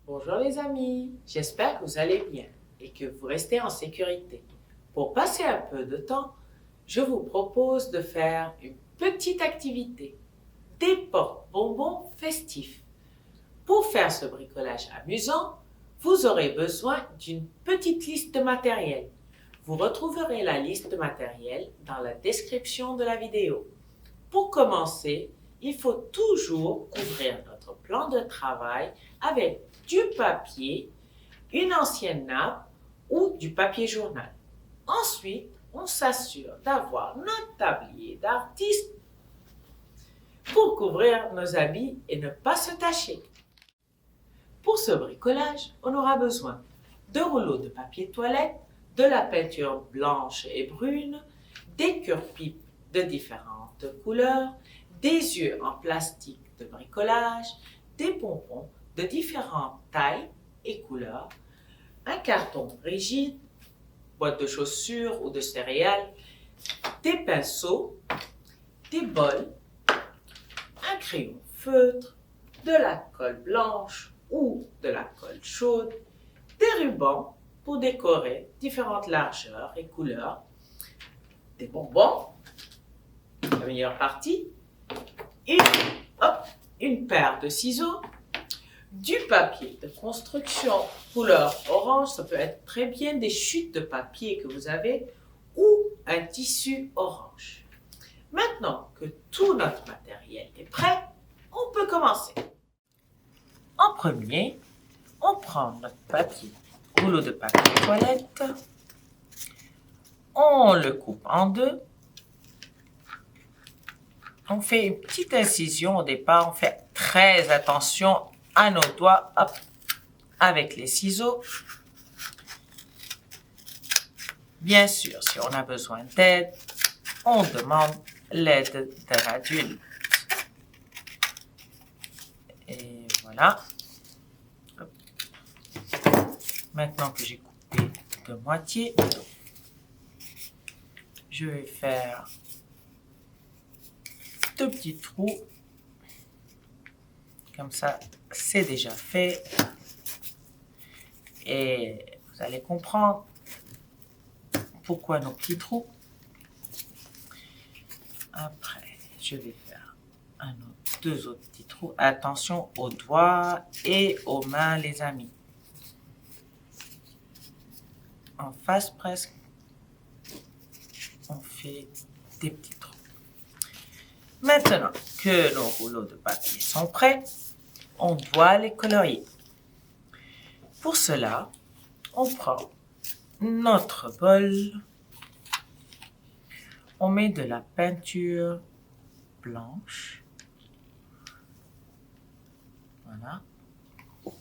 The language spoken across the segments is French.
Bonjour les amis, j'espère que vous allez bien et que vous restez en sécurité. Pour passer un peu de temps, je vous propose de faire une petite activité, des porte-bonbons festifs. Pour faire ce bricolage amusant, vous aurez besoin d'une petite liste de matériel. Vous retrouverez la liste de matériel dans la description de la vidéo. Pour commencer, il faut toujours couvrir notre plan de travail avec du papier, une ancienne nappe ou du papier journal. Ensuite, on s'assure d'avoir notre tablier d'artiste pour couvrir nos habits et ne pas se tacher. Pour ce bricolage, on aura besoin de rouleaux de papier toilette, de la peinture blanche et brune, des cure-pipes de différentes couleurs, des yeux en plastique de bricolage, des bonbons de différentes tailles et couleurs, un carton rigide, boîte de chaussures ou de céréales, des pinceaux, des bols, un crayon feutre, de la colle blanche ou de la colle chaude, des rubans pour décorer différentes largeurs et couleurs, des bonbons, la meilleure partie, une paire de ciseaux, du papier de construction couleur orange, ça peut être très bien des chutes de papier que vous avez, ou un tissu orange. Maintenant que tout notre matériel est prêt, on peut commencer. En premier, on prend notre rouleau de papier toilette, on le coupe en deux, on fait une petite incision au départ, on fait très attention à nos doigts, hop, avec les ciseaux. Bien sûr, si on a besoin d'aide, on demande l'aide d'un adulte. Et voilà. Hop. Maintenant que j'ai coupé de moitié, je vais faire deux petits trous. Comme ça, c'est déjà fait. Et vous allez comprendre pourquoi nos petits trous. Après, je vais faire deux autres petits trous. Attention aux doigts et aux mains, les amis. En face presque, on fait des petits trous. Maintenant que nos rouleaux de papier sont prêts, on doit les colorier. Pour cela, on prend notre bol, on met de la peinture blanche, voilà. Vous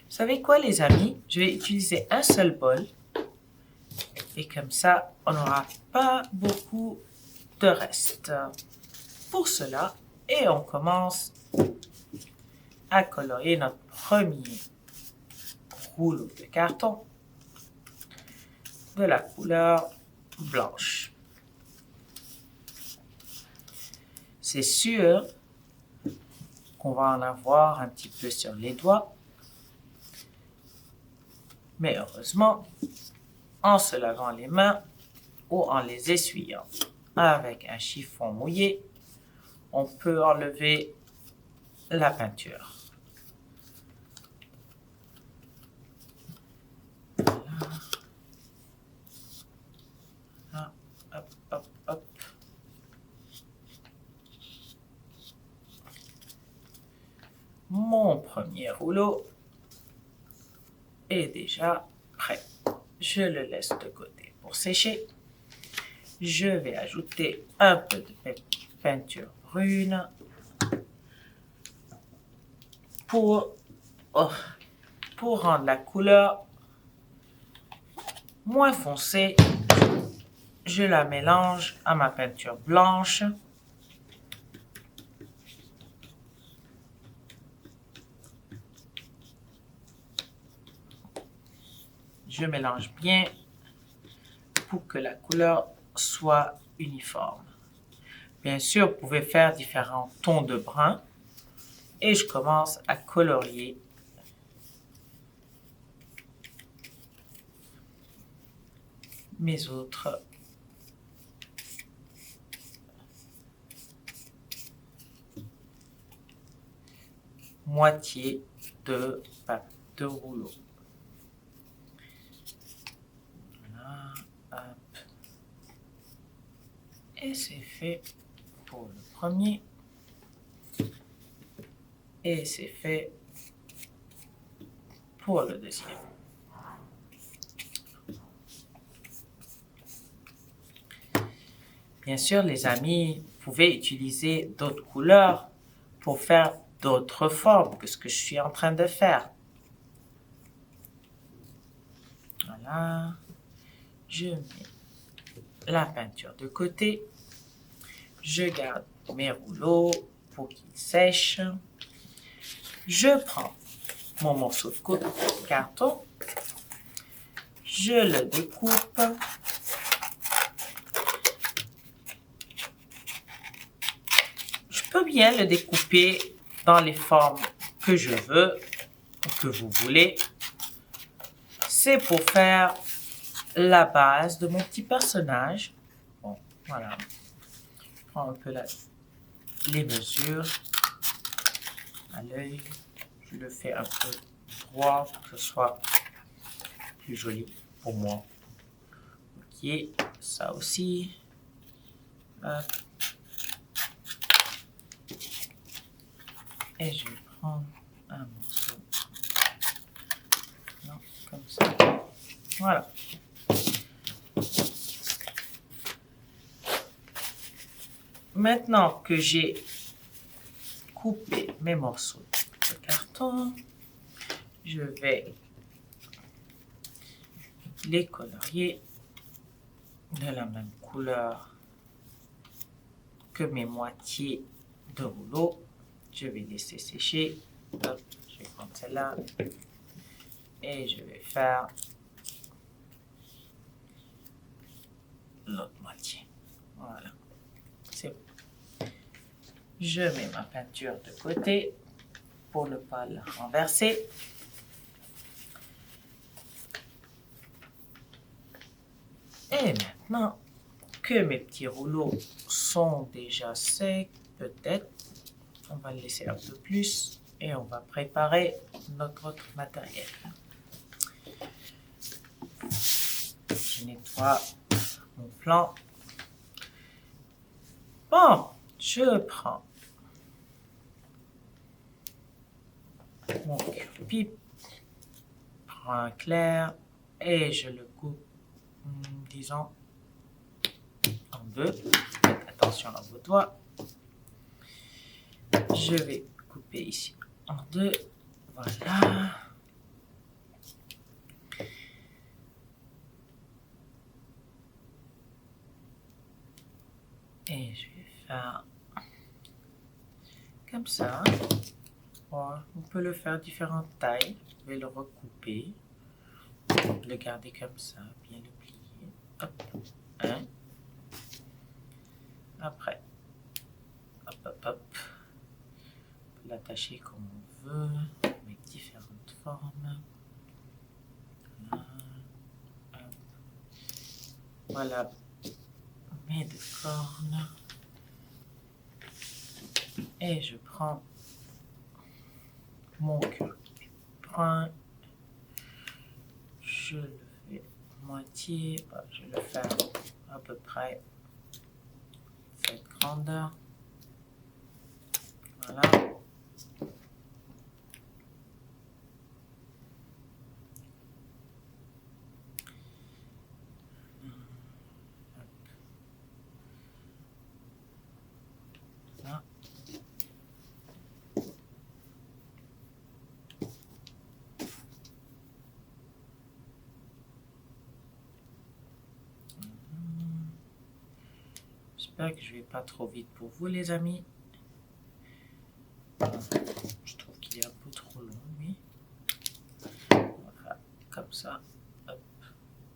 savez quoi les amis? Je vais utiliser un seul bol et comme ça, on n'aura pas beaucoup de reste. Pour cela, et on commence à colorier notre premier rouleau de carton de la couleur blanche. C'est sûr qu'on va en avoir un petit peu sur les doigts, mais heureusement, en se lavant les mains ou en les essuyant avec un chiffon mouillé, on peut enlever la peinture. Voilà. Hop, hop, hop. Mon premier rouleau est déjà prêt. Je le laisse de côté pour sécher. Je vais ajouter un peu de peinture brune pour rendre la couleur moins foncée. Je la mélange à ma peinture blanche. Je mélange bien pour que la couleur soit uniforme. Bien sûr, vous pouvez faire différents tons de brun et je commence à colorier mes autres moitiés de rouleau. Voilà, hop. Et c'est fait pour le premier. Et c'est fait pour le deuxième. Bien sûr, les amis, vous pouvez utiliser d'autres couleurs pour faire d'autres formes que ce que je suis en train de faire. Voilà. Je mets la peinture de côté. Je garde mes rouleaux pour qu'ils sèchent. Je prends mon morceau de carton. Je le découpe. Je peux bien le découper dans les formes que je veux, que vous voulez. C'est pour faire la base de mon petit personnage. Bon, voilà. Je prends un peu les mesures à l'œil. Je le fais un peu droit pour que ce soit plus joli pour moi. Ok, ça aussi. Hop. Et je vais prendre un morceau. Non, comme ça. Voilà. Maintenant que j'ai coupé mes morceaux de carton, je vais les colorier de la même couleur que mes moitiés de rouleau. Je vais laisser sécher. Hop, je vais prendre celle-là et je vais faire l'autre moitié. Voilà, c'est bon. Je mets ma peinture de côté pour ne pas la renverser. Et maintenant que mes petits rouleaux sont déjà secs, peut-être, on va le laisser un peu plus et on va préparer notre autre matériel. Je nettoie mon plan. Bon, je prends mon cure-pipe, brun clair et je le coupe, disons, en deux. Faites attention à vos doigts. Je vais couper ici en deux. Voilà. Et je vais faire comme ça. Bon, on peut le faire différentes tailles. Je vais le recouper. Le garder comme ça, bien le plier. Hop, un. Après, hop, hop, hop. On peut l'attacher comme on veut, avec différentes formes. Voilà mes deux cornes. Et je prends mon cure-pipe brun. Je le fais moitié. Je vais le faire à peu près cette grandeur. Voilà. Là. J'espère que je vais pas trop vite pour vous, les amis. Je trouve qu'il est un peu trop long, oui. On va faire comme ça. Hop.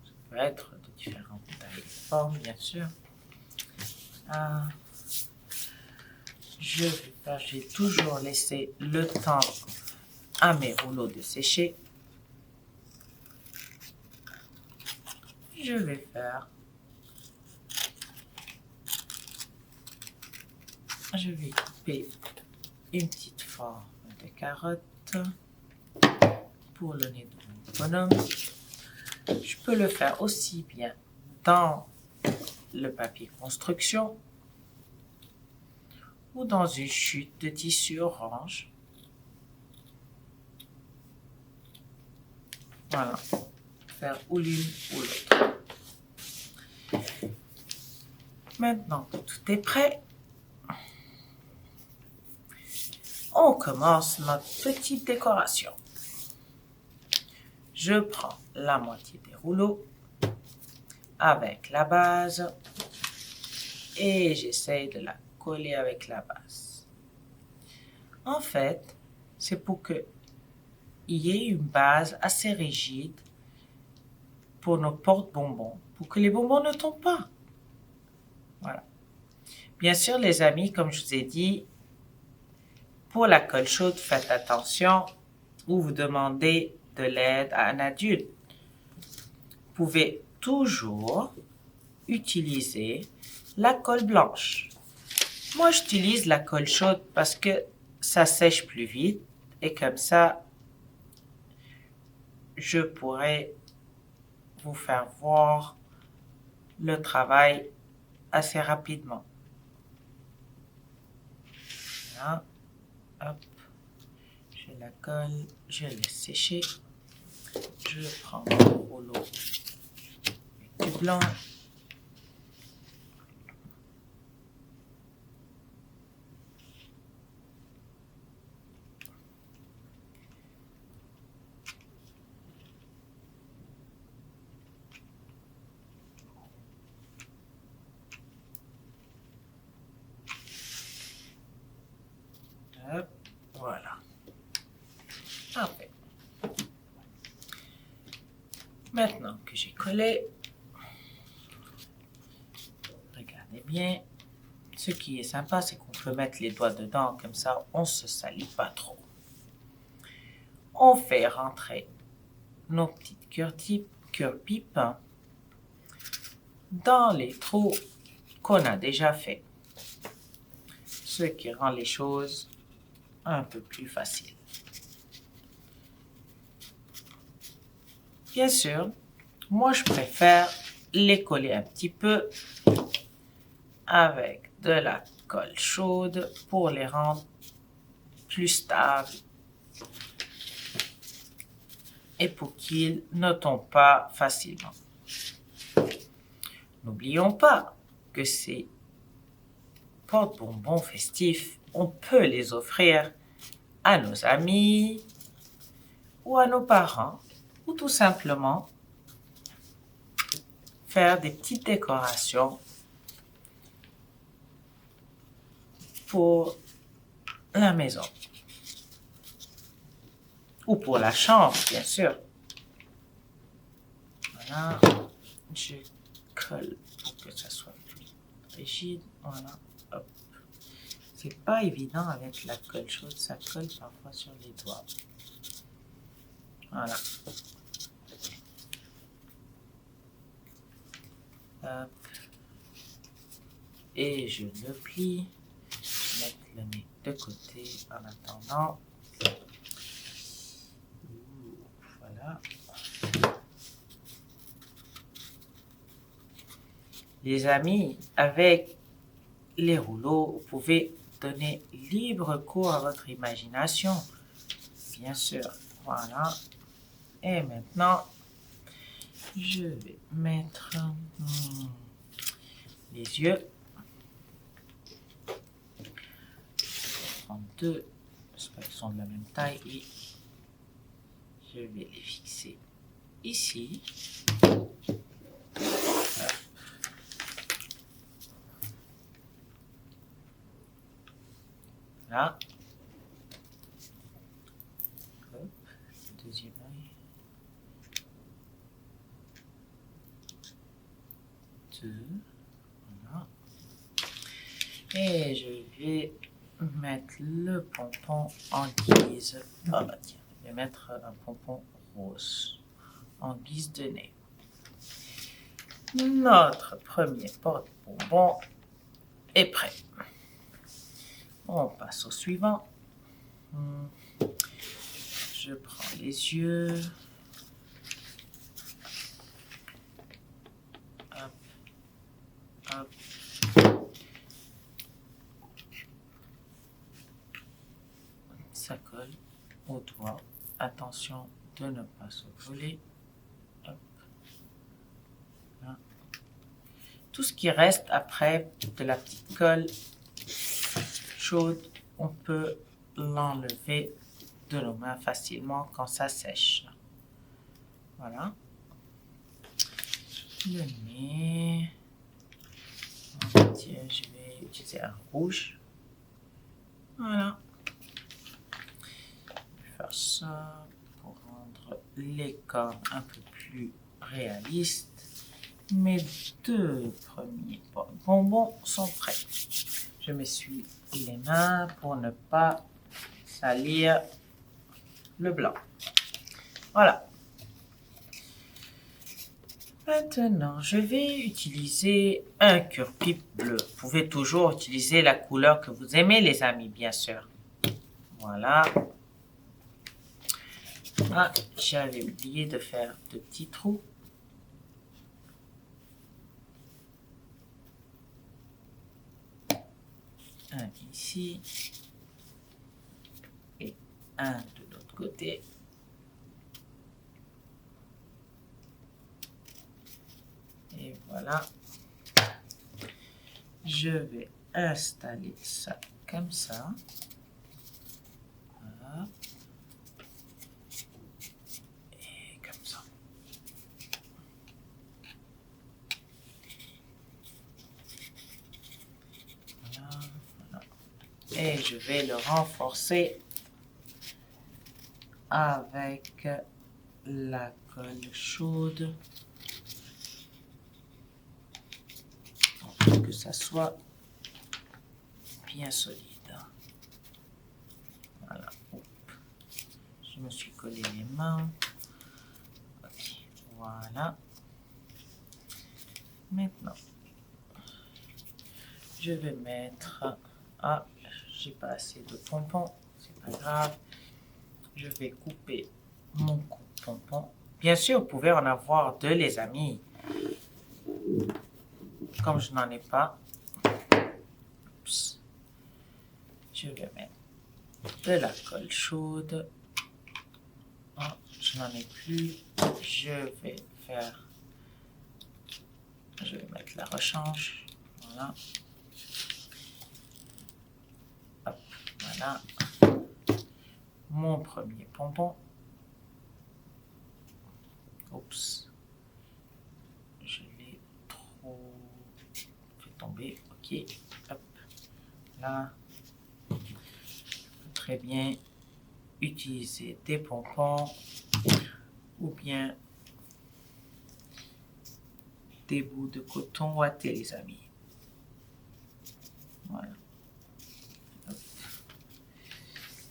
Ça peut être de différentes tailles. forme, bien sûr. J'ai toujours laissé le temps à mes rouleaux de sécher. Je vais couper une petite forme de carotte pour le nez de mon bonhomme. Je peux le faire aussi bien dans le papier construction ou dans une chute de tissu orange. Voilà, faire ou l'une ou l'autre. Maintenant que tout est prêt, on commence notre petite décoration. Je prends la moitié des rouleaux avec la base et j'essaie de la coller avec la base. En fait, c'est pour qu'il y ait une base assez rigide pour nos porte-bonbons, pour que les bonbons ne tombent pas. Voilà. Bien sûr, les amis, comme je vous ai dit, pour la colle chaude, faites attention ou vous demandez de l'aide à un adulte. Vous pouvez toujours utiliser la colle blanche. Moi, j'utilise la colle chaude parce que ça sèche plus vite et comme ça, je pourrais vous faire voir le travail assez rapidement. Voilà. Hop. Je la colle, je laisse sécher. Je prends mon rouleau du blanc. Hop, voilà. Parfait. Maintenant que j'ai collé, regardez bien. Ce qui est sympa, c'est qu'on peut mettre les doigts dedans, comme ça, on ne se salit pas trop. On fait rentrer nos petites cure-pipes dans les trous qu'on a déjà fait, ce qui rend les choses un peu plus faciles. Bien sûr, moi je préfère les coller un petit peu avec de la colle chaude pour les rendre plus stables et pour qu'ils ne tombent pas facilement. N'oublions pas que ces porte-bonbons festifs, on peut les offrir à nos amis ou à nos parents ou tout simplement faire des petites décorations pour la maison ou pour la chambre, bien sûr. Voilà, je colle pour que ça soit plus rigide. Voilà, hop. C'est pas évident avec la colle chaude, ça colle parfois sur les doigts. Voilà. Hop. Et je le plie. Je vais mettre le nez de côté en attendant. Voilà. Les amis, avec les rouleaux, vous pouvez donner libre cours à votre imagination. Bien sûr. Voilà. Et maintenant, je vais mettre les yeux. Je vais prendre deux, j'espère qu'ils sont de la même taille, et je vais les fixer ici. Là. Hop, le deuxième œil. 2. Voilà. Et je vais mettre le pompon en guise. Oh bah tiens, je vais mettre un pompon rose en guise de nez. Notre premier porte-bonbon est prêt. On passe au suivant. Je prends les yeux. Hop, hop. Ça colle au doigt. Attention de ne pas se voler. Hop. Là. Tout ce qui reste après de la petite colle chaude, on peut l'enlever de nos mains facilement quand ça sèche. Voilà. Le nez. Tiens, je vais utiliser un rouge. Voilà. Je vais faire ça pour rendre les cornes un peu plus réalistes. Mes deux premiers bonbons sont prêts. Je m'essuie les mains pour ne pas salir le blanc. Voilà. Maintenant, je vais utiliser un cure-pipe bleu. Vous pouvez toujours utiliser la couleur que vous aimez, les amis, bien sûr. Voilà. Ah, j'avais oublié de faire de petits trous. Un ici. Et un de l'autre côté. Et voilà. Je vais installer ça comme ça. Voilà. Et comme ça. Voilà, voilà. Et je vais le renforcer avec la colle chaude. Pour que ça soit bien solide. Voilà. Je me suis collé les mains. Ok. Voilà. Maintenant, je vais mettre... Ah, j'ai pas assez de pompons. C'est pas grave. Je vais couper mon pompon. Bien sûr, vous pouvez en avoir deux, les amis. Comme je n'en ai pas, oups, je vais mettre de la colle chaude. Oh, je n'en ai plus. Je vais mettre la rechange. Voilà. Hop, voilà. Mon premier pompon. Oups. Je l'ai trop fait tomber. Ok. Hop. Là. Je peux très bien utiliser des pompons ou bien des bouts de coton ouaté, les amis. Voilà.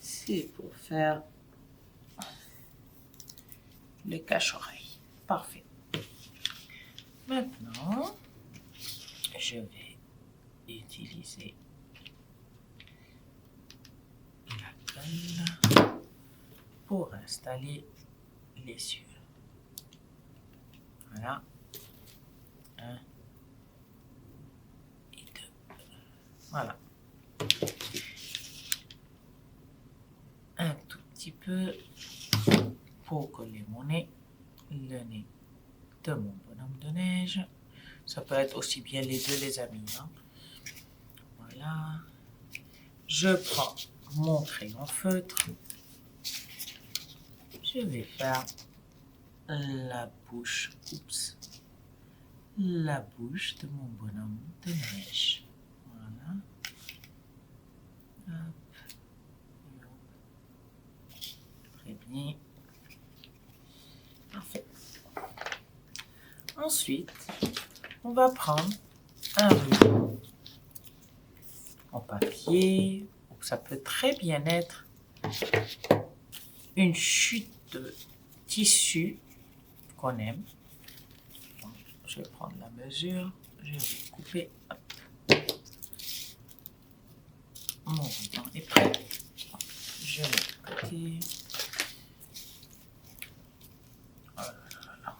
C'est pour faire le cache-oreille. Parfait. Maintenant, je vais utiliser la colle pour installer les yeux. Voilà. 1 et 2. Voilà. Un tout petit peu pour coller mon nez, le nez de mon bonhomme de neige. Ça peut être aussi bien les deux, les amis. Hein. Voilà. Je prends mon crayon feutre. Je vais faire la bouche. Oups. La bouche de mon bonhomme de neige. Voilà. Hop. Très bien. Parfait. Ensuite, On va prendre un ruban en papier. Ça peut très bien être une chute de tissu qu'on aime. Donc, je vais prendre la mesure. Je vais couper. Hop. Mon ruban est prêt. Je mets de côté. Oh là là là.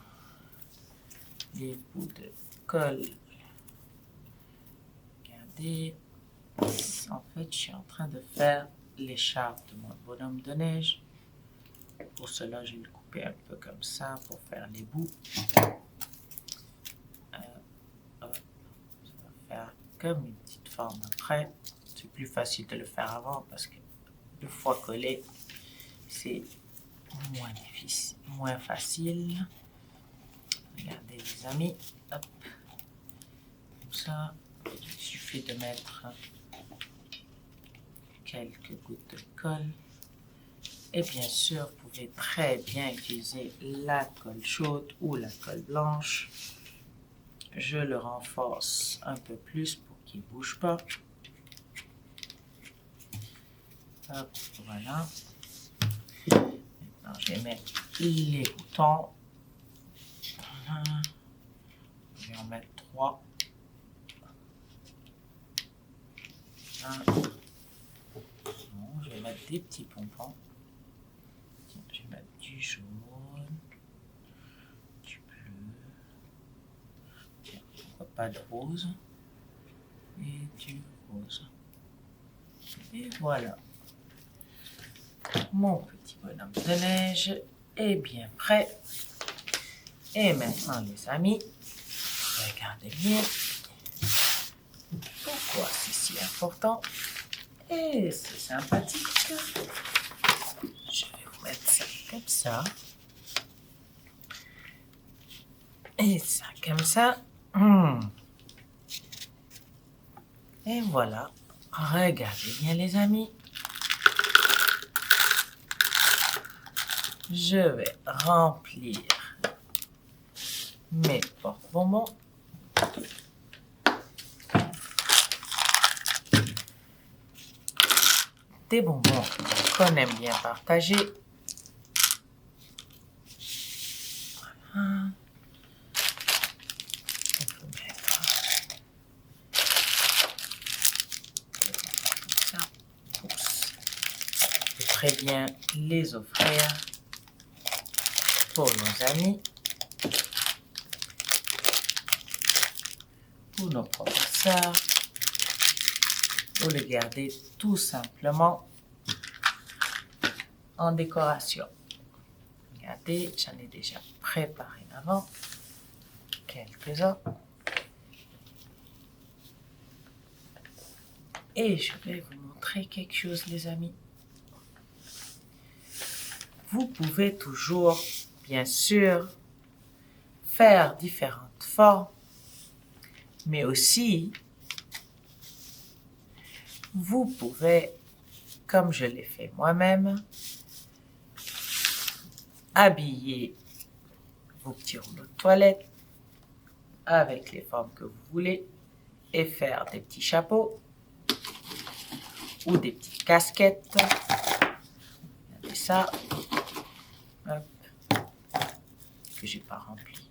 Les bouts de colle. Regardez. En fait, je suis en train de faire l'écharpe de mon bonhomme de neige. Pour cela, je vais le couper un peu comme ça pour faire les bouts. Ça va faire comme une petite forme après. C'est plus facile de le faire avant parce que une fois collé, c'est moins difficile, moins facile. Regardez les amis, hop, comme ça, il suffit de mettre quelques gouttes de colle. Et bien sûr, vous pouvez très bien utiliser la colle chaude ou la colle blanche. Je le renforce un peu plus pour qu'il ne bouge pas. Hop, voilà. Maintenant, je vais mettre les boutons. Voilà. Je vais en mettre 3. Bon, je vais mettre des petits pompons. Je vais mettre du jaune, du bleu, pourquoi pas de rose, et du rose. Et voilà. Mon petit bonhomme de neige est bien prêt. Et maintenant, les amis, regardez bien pourquoi c'est si important. Et c'est sympathique. Je vais vous mettre ça comme ça. Et ça comme ça. Et voilà. Regardez bien les amis. Je vais remplir mes porte-bonbons. Des bonbons qu'on aime bien partager. Voilà. On peut mettre ça. Oups. On peut très bien les offrir pour nos amis, pour nos professeurs, ou les garder tout simplement en décoration. Regardez, j'en ai déjà préparé avant quelques-uns. Et je vais vous montrer quelque chose, les amis. Vous pouvez toujours, bien sûr, faire différentes formes, mais aussi, vous pouvez, comme je l'ai fait moi-même, habiller vos petits rouleaux de toilette avec les formes que vous voulez et faire des petits chapeaux ou des petites casquettes. Regardez ça. Hop. Que j'ai pas rempli.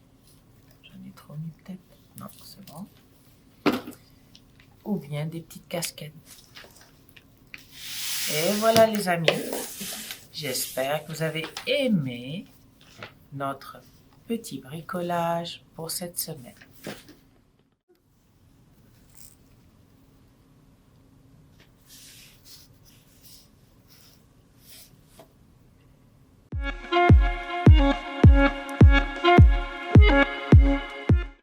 J'en ai trop mis peut-être. Non, c'est bon. Ou bien des petites casquettes. Et voilà les amis. J'espère que vous avez aimé notre petit bricolage pour cette semaine.